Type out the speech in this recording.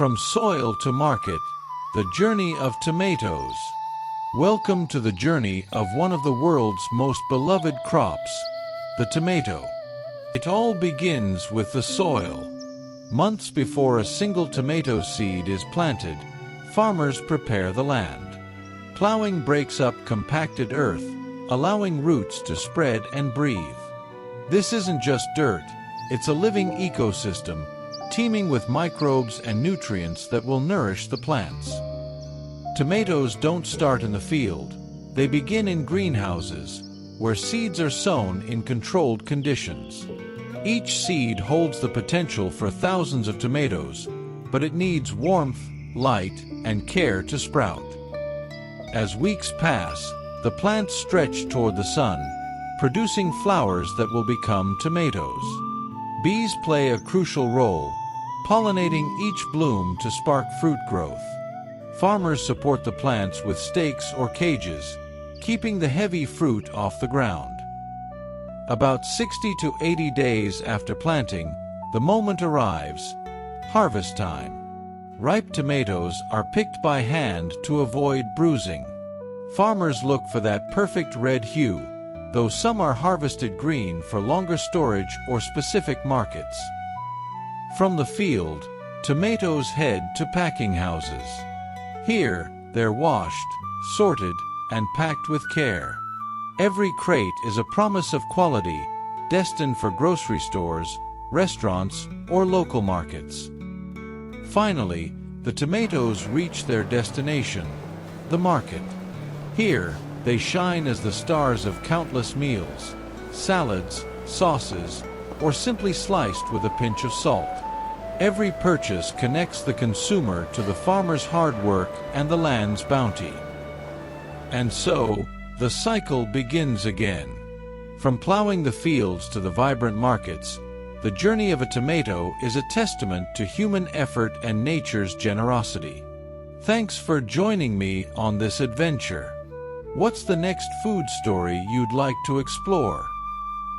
From soil to market, the journey of tomatoes. Welcome to the journey of one of the world's most beloved crops, the tomato. It all begins with the soil. Months before a single tomato seed is planted, farmers prepare the land. Plowing breaks up compacted earth, allowing roots to spread and breathe. This isn't just dirt, it's a living ecosystem, teeming with microbes and nutrients that will nourish the plants. Tomatoes don't start in the field. They begin in greenhouses, where seeds are sown in controlled conditions. Each seed holds the potential for thousands of tomatoes, but it needs warmth, light, and care to sprout. As weeks pass, the plants stretch toward the sun, producing flowers that will become tomatoes. Bees play a crucial role, pollinating each bloom to spark fruit growth. Farmers support the plants with stakes or cages, keeping the heavy fruit off the ground. About 60 to 80 days after planting, the moment arrives: harvest time. Ripe tomatoes are picked by hand to avoid bruising. Farmers look for that perfect red hue, though some are harvested green for longer storage or specific markets. From the field, tomatoes head to packing houses. Here, they're washed, sorted, and packed with care. Every crate is a promise of quality, destined for grocery stores, restaurants, or local markets. Finally, the tomatoes reach their destination, the market. Here, they shine as the stars of countless meals, salads, sauces, or simply sliced with a pinch of salt. Every purchase connects the consumer to the farmer's hard work and the land's bounty. And so, the cycle begins again. From plowing the fields to the vibrant markets, the journey of a tomato is a testament to human effort and nature's generosity. Thanks for joining me on this adventure. What's the next food story you'd like to explore?